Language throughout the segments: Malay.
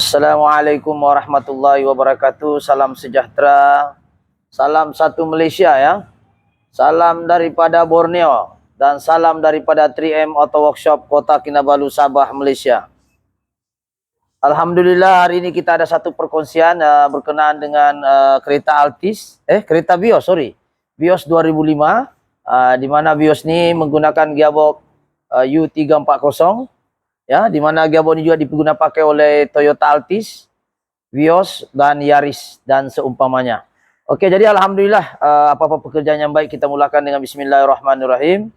Assalamualaikum warahmatullahi wabarakatuh. Salam sejahtera. Salam satu Malaysia ya. Salam daripada Borneo dan salam daripada 3M Auto Workshop Kota Kinabalu, Sabah, Malaysia. Alhamdulillah hari ini kita ada satu perkongsian berkenaan dengan kereta Altis, kereta Vios, Vios 2005, di mana Vios ini menggunakan gearbox U340. Ya, di mana gearbox ini juga digunakan pakai oleh Toyota Altis, Vios dan Yaris dan seumpamanya. Oke, jadi alhamdulillah apa-apa pekerjaan yang baik kita mulakan dengan bismillahirrahmanirrahim.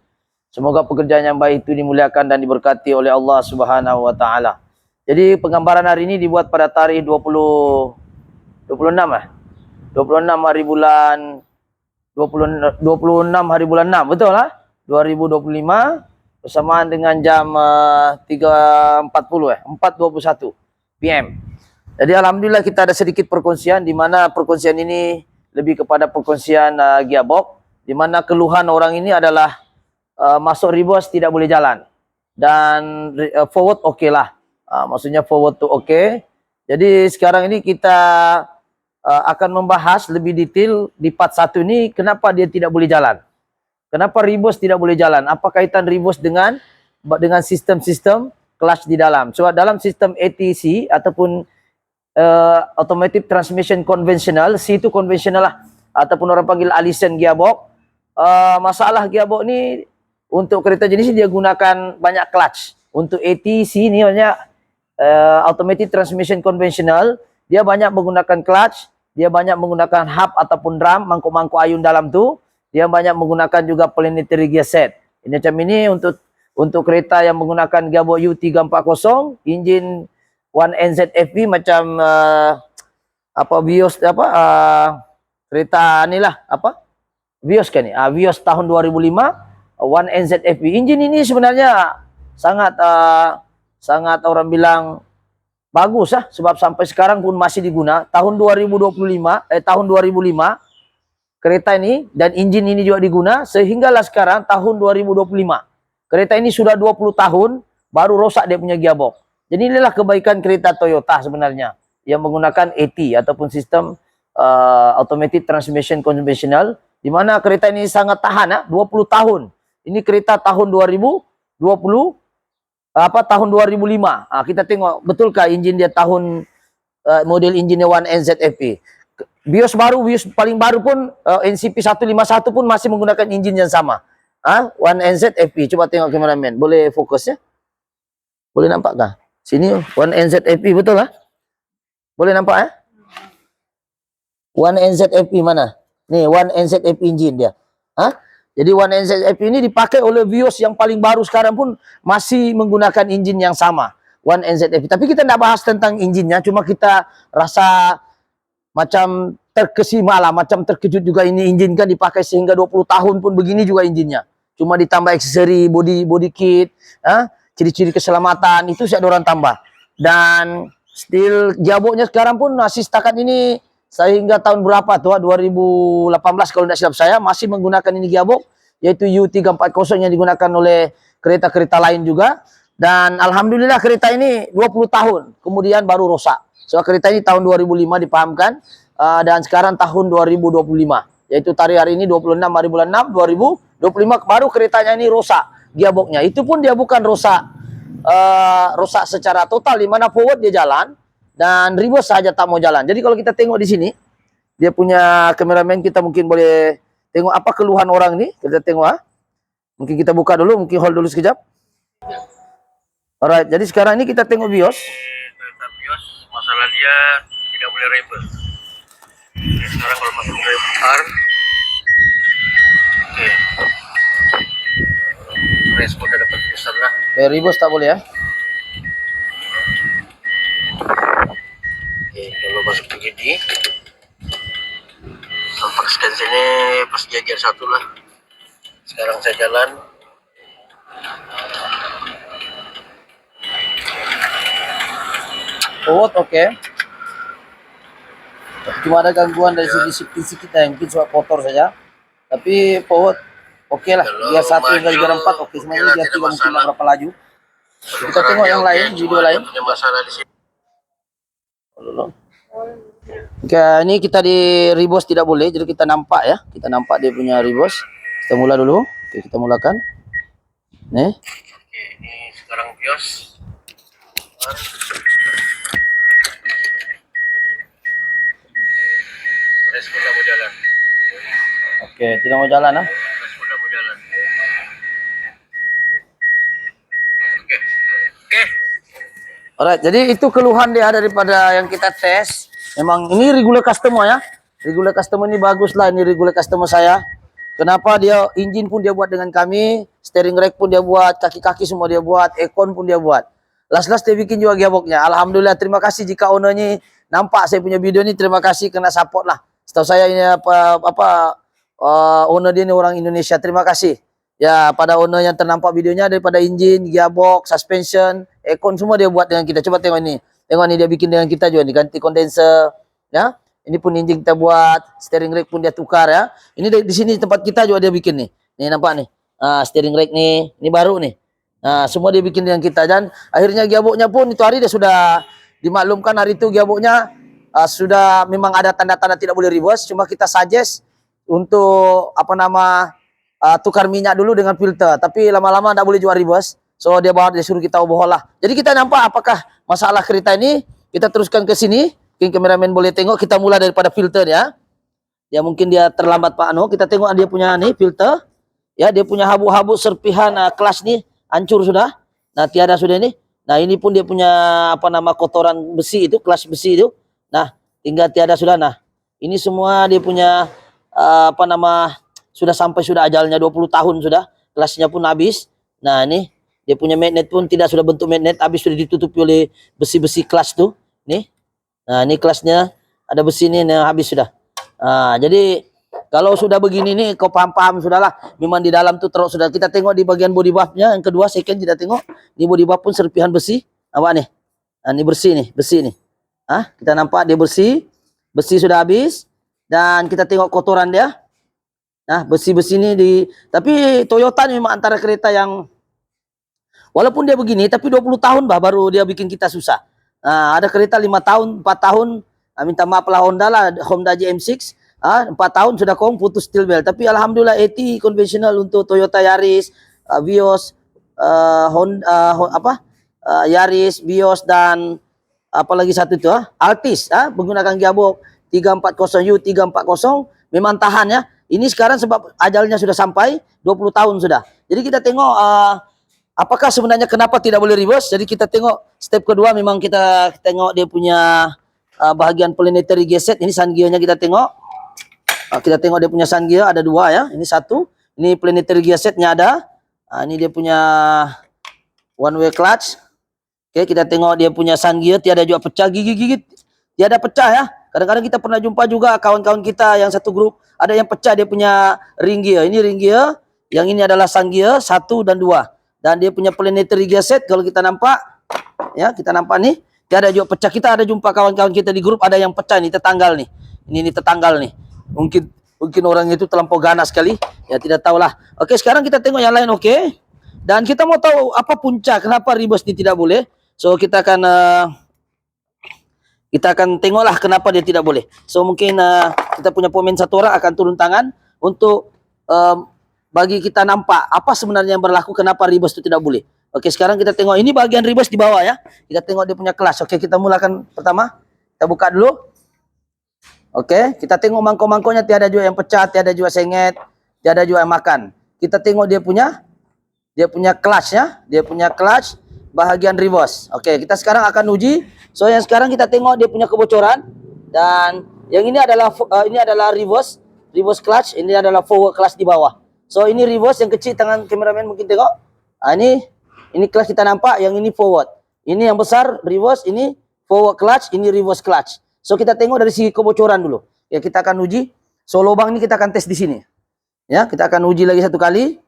Semoga pekerjaan yang baik itu dimuliakan dan diberkati oleh Allah Subhanahu wa taala. Jadi penggambaran hari ini dibuat pada tarikh 26 hari bulan 26 hari bulan 6, betul lah? 2025 bersamaan dengan jam 4:21 PM. Jadi alhamdulillah kita ada sedikit perkongsian, di mana perkongsian ini lebih kepada perkongsian gearbox, di mana keluhan orang ini adalah masuk reverse tidak boleh jalan dan forward oke lah. Maksudnya forward tu oke. Jadi sekarang ini kita akan membahas lebih detail di part 1 ini kenapa dia tidak boleh jalan. Kenapa reverse tidak boleh jalan? Apa kaitan reverse dengan sistem-sistem clutch di dalam? Sebab dalam sistem ATC ataupun automatic transmission konvensional, C itu konvensional lah, ataupun orang panggil Allison gearbox. Masalah gearbox ni untuk kereta jenis ini dia gunakan banyak clutch. Untuk ATC ni banyak automatic transmission konvensional, dia banyak menggunakan clutch, dia banyak menggunakan hub ataupun drum, mangkuk-mangkuk ayun dalam tu. Dia banyak menggunakan juga planetary gear set. Ini macam ini untuk kereta yang menggunakan gearbox U340, enjin 1NZFB macam Vios kereta inilah Vios kan ni. Vios tahun 2005 1NZFB. Enjin ini sebenarnya sangat orang bilang bagus lah, sebab sampai sekarang pun masih diguna. Tahun 2005 kereta ini dan enjin ini juga diguna sehinggalah sekarang tahun 2025. Kereta ini sudah 20 tahun baru rosak dia punya gearbox. Jadi inilah kebaikan kereta Toyota sebenarnya yang menggunakan AT ataupun sistem automatic transmission conventional, di mana kereta ini sangat tahan 20 tahun. Ini kereta tahun 2020 tahun 2005. Kita tengok betulkah enjin dia tahun model enjinnya 1NZFP. Vios paling baru pun NCP 151 pun masih menggunakan enjin yang sama. 1NZFP. Coba tengok kameramen. Boleh fokus ya? Boleh nampak kah? Sini 1NZFP betul lah? Boleh nampak ya? 1NZFP mana? Nih 1NZFP enjin dia. Jadi 1NZFP ini dipakai oleh Vios yang paling baru sekarang pun masih menggunakan enjin yang sama. 1NZFP. Tapi kita tidak bahas tentang enjinnya, cuma kita rasa macam terkesima lah, macam terkejut juga ini enjin kan dipakai sehingga 20 tahun pun begini juga enjinnya. Cuma ditambah aksesori, body kit, ciri-ciri keselamatan itu saya ada orang tambah. Dan still gearboxnya sekarang pun masih setakat ini sehingga tahun berapa tuh 2018 kalau tidak silap saya masih menggunakan ini gearbox, yaitu U340 yang digunakan oleh kereta-kereta lain juga. Dan alhamdulillah kereta ini 20 tahun kemudian baru rosak. So kereta ini tahun 2005 dipahamkan dan sekarang tahun 2025, yaitu tarikh hari ini 26 hari bulan 6 2025 baru keretanya ini rosak gearboxnya. Itu pun dia bukan rosak secara total, di mana forward dia jalan dan reverse saja tak mau jalan. Jadi kalau kita tengok di sini, dia punya kameramen kita mungkin boleh tengok apa keluhan orang ini. Kita tengok mungkin kita buka dulu, mungkin hold dulu sekejap. Alright, jadi sekarang ini kita tengok Vios. Masalah dia tidak boleh reverse. Sekarang kalau masuk R, respon udah dapat besar lah. Reverse tak boleh ya? Kalau masuk begini, tampak sini pas jajar satu lah. Sekarang saya jalan. Forward oke. Cuma ada gangguan dari segi shifting kita yang mungkin sebab kotor saja. Tapi forward oke lah. Gear 1 hingga gear 4 oke. Semuanya gear 3 mungkin berapa laju. Kita tengok yang lain, video lain. Punya masalah di sini. Oke, ini kita di reverse tidak boleh, jadi kita nampak ya. Kita nampak dia punya reverse. Kita mula dulu. Oke, kita mulakan. Nih. Oke, ini sekarang bios. Respon tidak mau jalan. Oke, tidak mau jalan ah. Respon tidak mau jalan. Oke. Oke. Alright, jadi itu keluhan dia daripada yang kita tes. Memang ini regular customer ya. Regular customer ini bagus lah, ini regular customer saya. Kenapa dia engine pun dia buat dengan kami, steering rack pun dia buat, kaki-kaki semua dia buat, aircon pun dia buat. Last dia bikin juga gearboxnya. Alhamdulillah, terima kasih jika ownernya nampak saya punya video ini, terima kasih kena support lah. Setahu saya ini owner dia ini orang Indonesia. Terima kasih. Ya, pada owner yang ternampak videonya daripada engine, gearbox, suspension, aircon semua dia buat dengan kita. Coba tengok ini. Tengok ini dia bikin dengan kita juga nih, ganti kondenser, ya. Ini pun engine kita buat, steering rack pun dia tukar ya. Ini di sini tempat kita juga dia bikin nih. Nih nampak nih. Steering rack nih, ini baru nih. Nah, semua dia bikin dengan kita dan akhirnya gearboxnya pun itu hari dia sudah dimaklumkan hari itu gearboxnya sudah memang ada tanda-tanda tidak boleh reverse, cuma kita suggest untuk tukar minyak dulu dengan filter, tapi lama-lama tidak boleh jual reverse. So dia suruh kita overhaul lah. Jadi kita nampak apakah masalah kereta ini, kita teruskan ke sini. Mungkin kameramen boleh tengok, kita mulai daripada filter ya. Ya mungkin dia terlambat Pak Ano, kita tengok dia punya nih filter. Ya, dia punya habuk-habuk serpihan kelas nih hancur sudah. Nah, tiada sudah ini. Nah, ini pun dia punya kotoran besi itu, kelas besi itu. Nah, tinggal tiada sudah. Nah, ini semua dia punya sudah sampai sudah ajalnya 20 tahun sudah, kelasnya pun habis. Nah, ini dia punya magnet pun tidak sudah bentuk magnet, habis sudah ditutupi oleh besi-besi kelas tuh. Nih. Nah, ini kelasnya ada besi ini yang habis sudah. Nah, jadi kalau sudah begini nih kau paham-paham sudahlah. Memang di dalam tuh terus sudah kita tengok di bagian body buffnya. Yang kedua second kita tengok di body buff pun serpihan besi. Apa nih? Nah, ini bersih nih, besi nih. Kita nampak dia bersih. Besi sudah habis dan kita tengok kotoran dia. Nah, besi-besi ini tapi Toyota ini memang antara kereta yang walaupun dia begini tapi 20 tahun baru dia bikin kita susah. Nah, ada kereta 5 tahun, 4 tahun, minta maaf lah Honda JM6, 4 tahun sudah putus steel belt. Tapi alhamdulillah 80 konvensional untuk Toyota Yaris, Vios, Yaris, Vios dan apalagi satu itu Altis, menggunakan gearbox 340U 340 memang tahan ya. Ini sekarang sebab ajalnya sudah sampai 20 tahun sudah. Jadi kita tengok apakah sebenarnya kenapa tidak boleh reverse. Jadi kita tengok step kedua, memang kita tengok dia punya bahagian planetary gear set. Ini sun gearnya kita tengok. Kita tengok dia punya sun gear ada 2 ya. Ini 1. Ini planetary gear setnya ada. Ini dia punya one way clutch. Oke, kita tengok dia punya sun gear, tiada juga pecah gigit-gigit. Tiada pecah ya. Kadang-kadang kita pernah jumpa juga kawan-kawan kita yang satu grup ada yang pecah dia punya ring gear. Ini ring gear, yang ini adalah sun gear 1 dan 2. Dan dia punya planetary gear set kalau kita nampak. Ya, kita nampak nih, tiada juga pecah. Kita ada jumpa kawan-kawan kita di grup ada yang pecah nih, tertanggal nih. Ini tertanggal nih. Mungkin orang itu terlampau ganas sekali. Ya tidak tahulah. Oke, sekarang kita tengok yang lain oke. Dan kita mau tahu apa punca kenapa reverse ini tidak boleh. So kita akan tengoklah kenapa dia tidak boleh. So mungkin kita punya pemain satu orang akan turun tangan untuk bagi kita nampak apa sebenarnya yang berlaku kenapa reverse itu tidak boleh. Oke, sekarang kita tengok ini bagian reverse di bawah ya. Kita tengok dia punya kelas. Oke, kita mulakan pertama. Kita buka dulu. Oke, kita tengok mangkok-mangkoknya tiada juga yang pecah, tiada juga sengit, tiada juga yang makan. Kita tengok dia punya clutch ya. Dia punya clutch bahagian reverse. Oke, kita sekarang akan uji. So yang sekarang kita tengok dia punya kebocoran dan yang ini adalah reverse clutch, ini adalah forward clutch di bawah. So ini reverse yang kecil, tangan kameramen mungkin tengok. Ini clutch kita nampak, yang ini forward. Ini yang besar reverse, ini forward clutch, ini reverse clutch. So kita tengok dari segi kebocoran dulu. Ya, kita akan uji. So lubang ini kita akan tes di sini. Ya, kita akan uji lagi satu kali.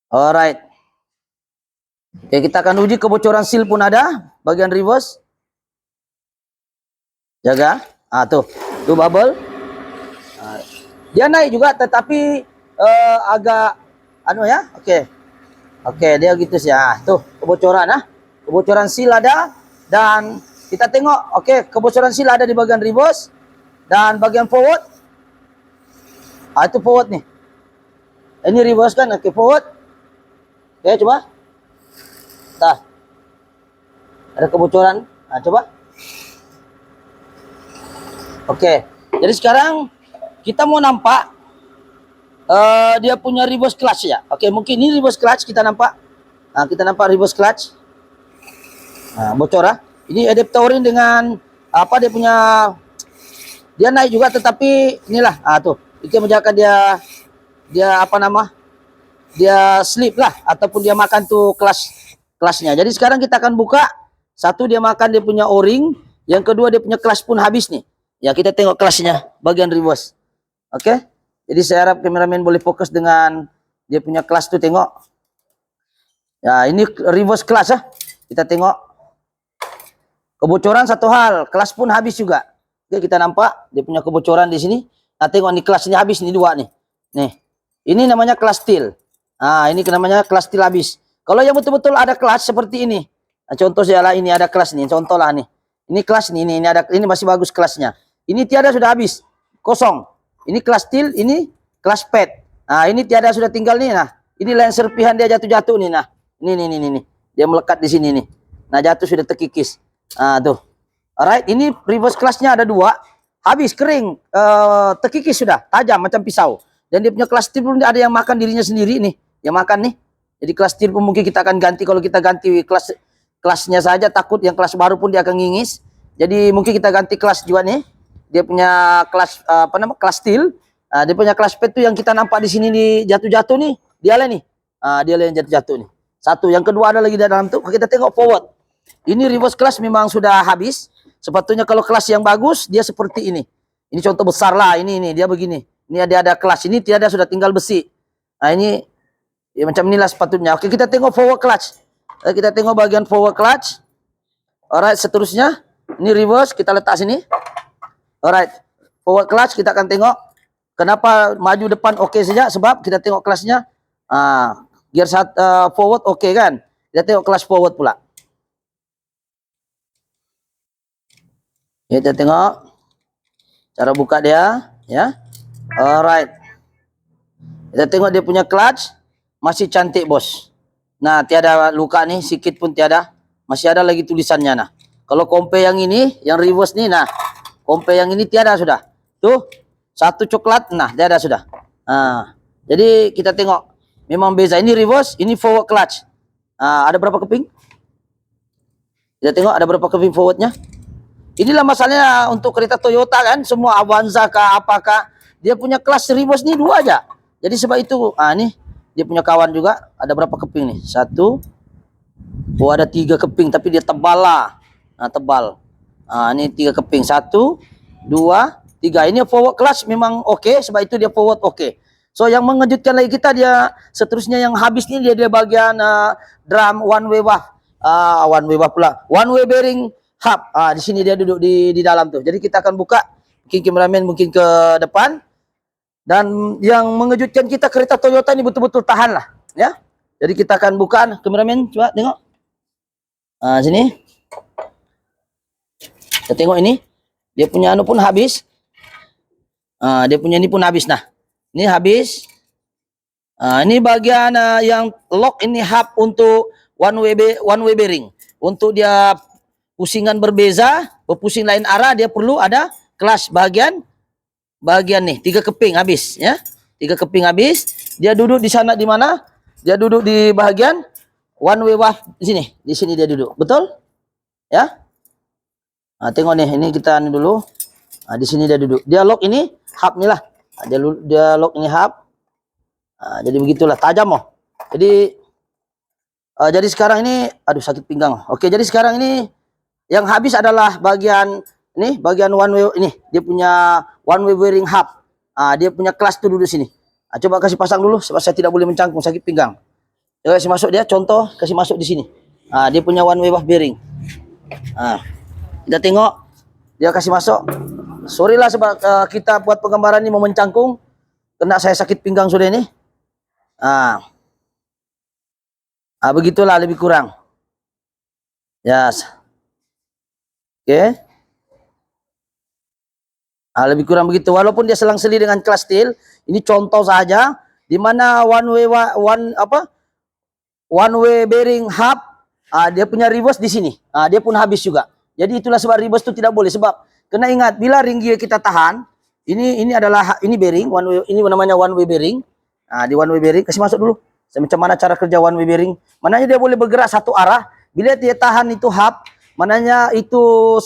Alright. Oke, kita akan uji kebocoran seal pun ada bagian reverse. Jaga. Tuh bubble. Dia naik juga tetapi agak ya. Oke, dia gitu sih. Tuh kebocoran Kebocoran seal ada dan Kita tengok, oke, kebocoran seal ada di bagian reverse dan bagian forward. Itu forward nih. Ini reverse kan, oke, forward. Oke, coba. Tah. Ada kebocoran. Coba. Oke. Jadi sekarang kita mau nampak dia punya reverse clutch ya. Oke, mungkin ini reverse clutch kita nampak. Kita nampak reverse clutch. Bocor ya. Ini adaptorin dengan apa dia punya, dia naik juga tetapi inilah tuh itu yang menjaga dia apa nama, dia slip lah ataupun dia makan tuh kelasnya. Jadi sekarang kita akan buka. Satu, dia makan dia punya o-ring, yang kedua dia punya kelas pun habis nih ya. Kita tengok kelasnya bagian reverse. Oke, jadi saya harap kameramen boleh fokus dengan dia punya kelas tuh, tengok ya. Ini reverse kelas ya. Kita tengok kebocoran satu hal, kelas pun habis juga. Oke, kita nampak dia punya kebocoran di sini. Tengok nih, kelasnya habis nih, dua nih. Nih, ini namanya kelas steel. Ini namanya kelas steel habis. Kalau yang betul-betul ada kelas seperti ini, contoh saya lah, ini ada kelas nih, contoh lah nih. Ini kelas nih, ini ada, ini masih bagus kelasnya. Ini tiada, sudah habis, kosong. Ini kelas steel, ini kelas pad. Ini tiada, sudah tinggal nih. Nah, ini lain serpihan dia jatuh-jatuh nih. Nah, ini, dia melekat di sini nih. Nah, jatuh sudah terkikis. Tuh. Alright, ini reverse kelasnya ada dua, habis kering, terkikis sudah, tajam macam pisau. Dan dia punya kelas steel pun ada yang makan dirinya sendiri nih, yang makan nih. Jadi kelas steel pun mungkin kita akan ganti. Kalau kita ganti kelasnya saja, takut yang kelas baru pun dia akan ngingis. Jadi mungkin kita ganti kelas juga nih. Dia punya kelas apa nama, kelas steel. Dia punya kelas pad tuh yang kita nampak di sini nih, jatuh-jatuh nih, dia lah nih. Dia lah yang jatuh-jatuh nih. Satu, yang kedua ada lagi di dalam tuh. Kita tengok forward. Ini reverse kelas memang sudah habis. Sepatutnya kalau kelas yang bagus dia seperti ini. Ini contoh besar lah, ini dia begini. Ini ada kelas, ini tiada, sudah tinggal besi. Ini ya macam inilah sepatutnya. Oke, kita tengok forward clutch. Kita tengok bagian forward clutch. Alright, seterusnya ini reverse, kita letak sini. Alright, forward clutch kita akan tengok. Kenapa maju depan oke saja? Sebab kita tengok kelasnya. Gear forward oke kan? Kita tengok kelas forward pula. Kita tengok cara buka dia ya. Alright, kita tengok dia punya clutch masih cantik bos. Nah, tiada luka nih, sikit pun tiada. Masih ada lagi tulisannya. Nah, kalau kompe yang ini, yang reverse nih, nah kompe yang ini tiada sudah. Tuh, satu coklat, nah tiada sudah. Jadi kita tengok memang beza. Ini reverse, ini forward clutch. Ada berapa keping? Kita tengok ada berapa keping forwardnya. Inilah masalahnya untuk kereta Toyota kan, semua Avanza kah apakah, dia punya kelas reverse nih dua aja. Jadi sebab itu, nih dia punya kawan juga, ada berapa keping nih? Satu, ada 3 keping, tapi dia tebal lah. Tebal. Ini 3 keping, 1, 2, 3. Ini forward clutch memang oke, sebab itu dia forward oke. So yang mengejutkan lagi kita, dia seterusnya yang habis ini dia bagian drum one way pula, one way bearing hub. Di sini dia duduk di dalam tuh. Jadi kita akan buka, mungkin kameramen mungkin ke depan. Dan yang mengejutkan kita, kereta Toyota ini betul-betul tahan lah ya. Jadi kita akan buka, kameramen coba tengok. Sini. Kita tengok ini. Dia punya anu pun habis. Dia punya ini pun habis. Nah, ini habis. Ini bagian yang lock, ini hub untuk one way bearing. Untuk dia pusingan berbeza, berpusing lain arah, dia perlu ada kelas bagian nih 3 keping habis ya. 3 keping habis. Dia duduk di sana, di mana? Dia duduk di bagian one way wave di sini. Di sini dia duduk. Betul? Ya. Tengok nih, ini kita anu dulu. Di sini dia duduk. Dia lock ini hub nih lah. Dia lock ini hub. Jadi begitulah, tajam oh. Jadi sekarang ini, aduh sakit pinggang. Oke, jadi sekarang ini yang habis adalah bagian ini, bagian one way ini. Dia punya one way bearing hub. Dia punya kelas tuh duduk sini. Coba kasih pasang dulu, sebab saya tidak boleh mencangkung, sakit pinggang. Coba kasih masuk dia, contoh kasih masuk di sini. Dia punya one way bearing. Kita tengok, dia kasih masuk. Sorry lah sebab kita buat penggambaran ini mau mencangkung, kena saya sakit pinggang sudah ini. Begitulah lebih kurang. Ya. Oke. Lebih kurang begitu. Walaupun dia selang-seli dengan clutch steel, ini contoh saja di mana one way bearing hub, dia punya reverse di sini. Dia pun habis juga. Jadi itulah sebab reverse itu tidak boleh, sebab kena ingat bila ring gear kita tahan, ini adalah ini bearing one way, ini namanya one way bearing. Di one way bearing kasih masuk dulu. Macam mana cara kerja one way bearing? Mananya dia boleh bergerak satu arah. Bila dia tahan itu hub, mananya itu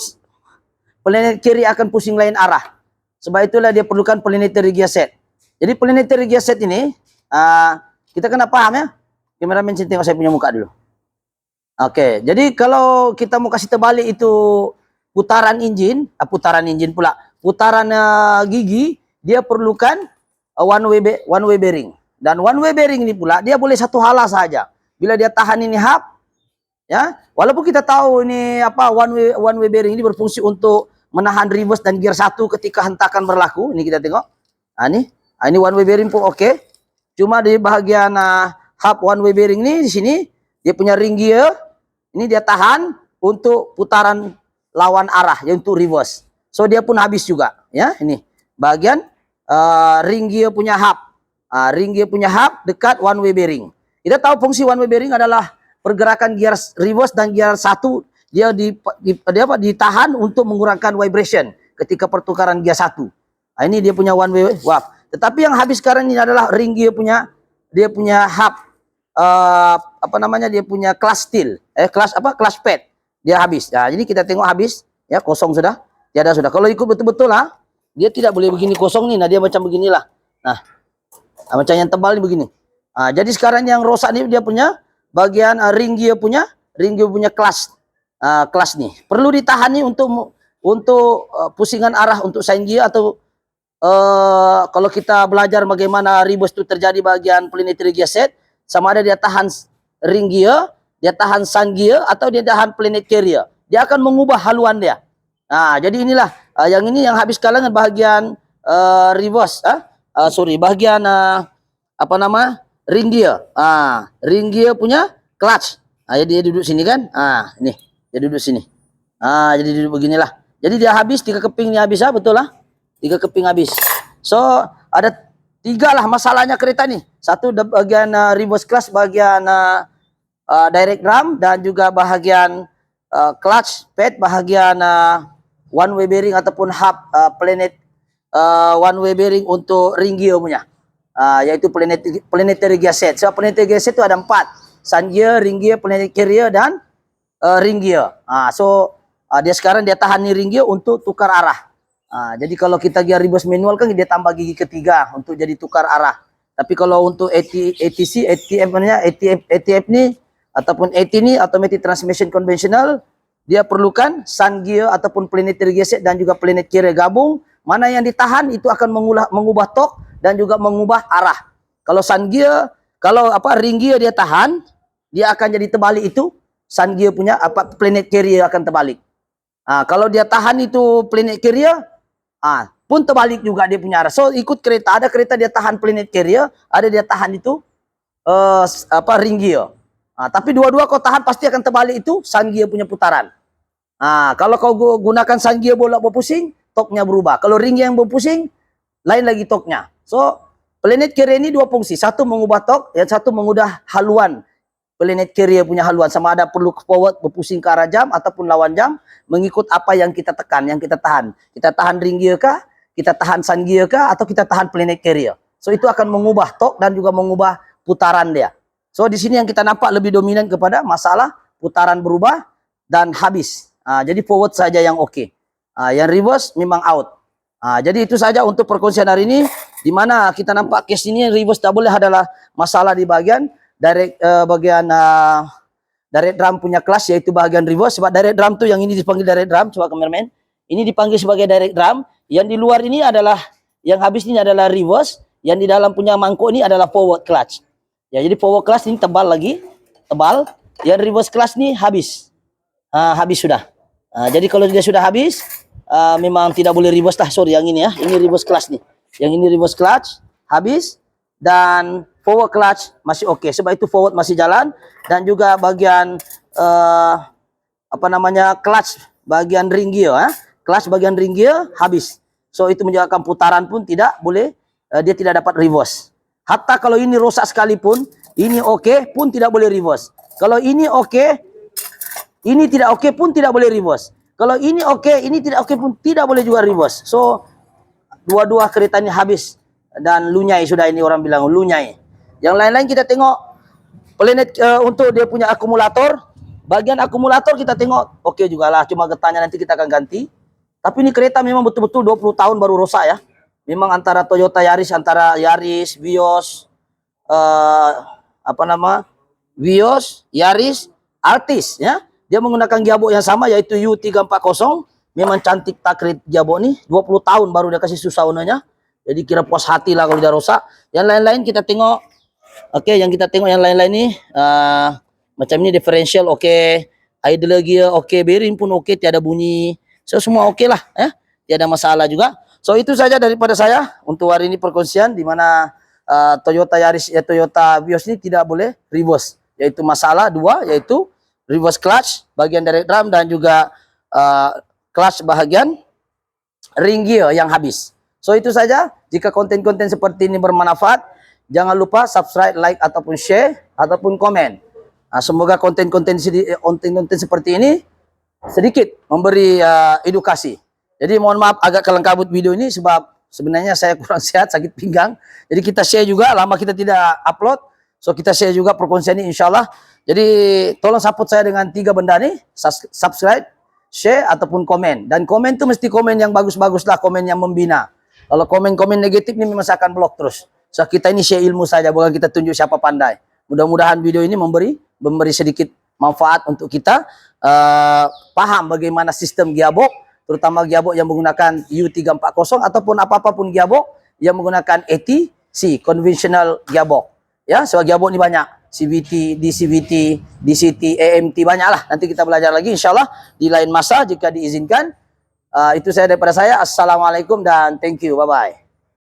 planet kiri akan pusing lain arah. Sebab itulah dia perlukan planetary gear set. Jadi planetary gear set ini kita kena paham ya. Kameramen sini tengok saya punya muka dulu. Oke, jadi kalau kita mau kasih terbalik itu putaran engine pula, putaran gigi, dia perlukan one way bearing. Dan one way bearing ini pula dia boleh satu hala saja. Bila dia tahan ini hub, ya, walaupun kita tahu ini one way bearing ini berfungsi untuk menahan reverse dan gear 1 ketika hentakan berlaku. Ini kita tengok. Ini one way bearing pun oke. Cuma di bahagian hub one way bearing ini di sini dia punya ring gear ini dia tahan untuk putaran lawan arah, yaitu untuk reverse. So dia pun habis juga, ya. Ini bagian ring gear punya hub. Ring gear punya hub dekat one way bearing. Kita tahu fungsi one way bearing adalah pergerakan gear reverse dan gear 1 dia ditahan untuk mengurangkan vibration ketika pertukaran gear 1. Ini dia punya one way wave. Tetapi yang habis sekarang ini adalah ring gear punya hub dia punya clutch steel, clutch pad dia habis. Jadi kita tengok habis, ya, kosong sudah, tiada sudah. Kalau ikut betul-betul dia tidak boleh begini kosong nih. Dia macam beginilah. Macam yang tebal ini begini. Jadi sekarang yang rosak ini dia punya bagian ring gear punya clutch nih. Perlu ditahan nih untuk pusingan arah untuk sign gear atau kalau kita belajar bagaimana reverse itu terjadi bagian planetary gear set, sama ada dia tahan ring gear, dia tahan sun gear, atau dia tahan planet carrier. Dia akan mengubah haluan dia. Jadi inilah yang ini yang habis kalangan bahagian reverse, bahagian ring gear. Ring gear punya clutch. Dia duduk sini kan? Ini dia duduk sini. Jadi duduk beginilah. Jadi dia habis 3 keping ni habis, betul lah. 3 keping habis. So ada 3 lah masalahnya kereta ni. Satu bagian reverse clutch, bahagian direct drum, dan juga bahagian clutch pad, bahagian one way bearing ataupun hub one way bearing untuk ring gear punya, yaitu planetary gear set. So planetary gear set itu ada 4, sun gear, ring gear, planet carrier, dan ring gear. Dia sekarang dia tahan ni ring gear untuk tukar arah. Jadi kalau kita gear reverse manual kan dia tambah gigi ketiga untuk jadi tukar arah. Tapi kalau untuk ATF ni ataupun AT ni, automatic transmission conventional, dia perlukan sun gear ataupun planetary gear set dan juga planet carrier gabung. Mana yang ditahan itu akan mengubah torque dan juga mengubah arah. Kalau sun gear, ring gear dia tahan, dia akan jadi terbalik itu. Sun gear punya planet carrier akan terbalik. Kalau dia tahan itu planet carrier, pun terbalik juga dia punya arah. So ikut kereta, ada kereta dia tahan planet carrier, ada dia tahan itu ring gear. Tapi dua-dua kau tahan pasti akan terbalik itu sun gear punya putaran. Kalau kau gunakan sun gear bolak berpusing, torque-nya berubah. Kalau ring gear yang berpusing, lain lagi torque-nya. So planet carrier ini 2 fungsi, satu mengubah torque, yang satu mengubah haluan. Planet carrier punya haluan, sama ada perlu forward berpusing ke arah jam ataupun lawan jam, mengikut apa yang kita tekan, yang kita tahan. Kita tahan ring gear kah, kita tahan sun gear kah, atau kita tahan planet carrier. So itu akan mengubah torque dan juga mengubah putaran dia. So di sini yang kita nampak lebih dominan kepada masalah putaran berubah dan habis. Jadi forward saja yang oke. Yang reverse memang out. Jadi itu saja untuk perkongsian hari ini, di mana kita nampak case ini reverse tak boleh adalah masalah di bagian direct drum punya clutch, yaitu bahagian reverse. Sebab direct drum tu yang ini dipanggil direct drum, coba kameraman. Ini dipanggil sebagai direct drum. Yang di luar ini adalah, yang habis ini adalah reverse. Yang di dalam punya mangkuk ini adalah forward clutch. Ya, jadi forward clutch ini tebal lagi, tebal. Yang reverse clutch ini habis. Habis sudah. Jadi kalau dia sudah habis, memang tidak boleh reverse lah. Sorry, yang ini ya. Ini reverse clutch nih. Yang ini reverse clutch habis, dan forward clutch masih oke. Sebab itu forward masih jalan, dan juga bagian clutch bagian ring gear, clutch bagian ring gear habis. So itu menyebabkan putaran pun tidak boleh, dia tidak dapat reverse. Hatta kalau ini rosak sekalipun, ini oke pun tidak boleh reverse. Kalau ini oke, ini tidak oke pun tidak boleh reverse. Kalau ini oke, ini tidak oke pun tidak boleh juga reverse. So dua-dua kereta ini habis dan lunyai sudah, ini orang bilang lunyai. Yang lain-lain kita tengok planet untuk dia punya akumulator. Bagian akumulator kita tengok oke juga lah, cuma getahnya nanti kita akan ganti. Tapi ini kereta memang betul-betul 20 tahun baru rosak ya. Memang antara Toyota Yaris, antara Yaris, Vios, Vios, Yaris, Altis ya. Dia menggunakan gearbox yang sama yaitu U340. Memang cantik takrit gearbox nih, 20 tahun baru dia kasih susah ownernya. Jadi kira puas hati lah kalau dia rosak. Yang lain-lain kita tengok. Oke, yang kita tengok yang lain-lain nih macam ini differential oke, idler gear oke, bearing pun oke, tiada bunyi. So semua oke lah ya. Tiada masalah juga. So itu saja daripada saya untuk hari ini perkongsian di mana Toyota Yaris Toyota Vios ini tidak boleh reverse. Yaitu masalah dua, yaitu reverse clutch bagian direct drum dan juga clutch bahagian ring gear yang habis. So itu saja. Jika konten-konten seperti ini bermanfaat, jangan lupa subscribe, like ataupun share ataupun komen. Semoga konten-konten seperti ini sedikit memberi edukasi. Jadi mohon maaf agak kelengkabut video ini sebab sebenarnya saya kurang sehat, sakit pinggang. Jadi kita share juga, lama kita tidak upload. So kita share juga perkongsian ini insyaallah. Jadi tolong support saya dengan 3 benda nih, subscribe, share ataupun komen. Dan komen itu mesti komen yang bagus-bagus lah, komen yang membina. Kalau komen-komen negatif ini memang saya akan blok terus. So kita ini share ilmu saja, bukan kita tunjuk siapa pandai. Mudah-mudahan video ini memberi sedikit manfaat untuk kita paham bagaimana sistem gearbox, terutama gearbox yang menggunakan U340 ataupun apapun gearbox yang menggunakan ATC, conventional gearbox. Ya, so gearbox ini banyak, CVT, DCVT, DCT, AMT, banyak lah. Nanti kita belajar lagi insyaallah di lain masa jika diizinkan. Itu saya daripada saya. Assalamualaikum dan thank you. Bye-bye.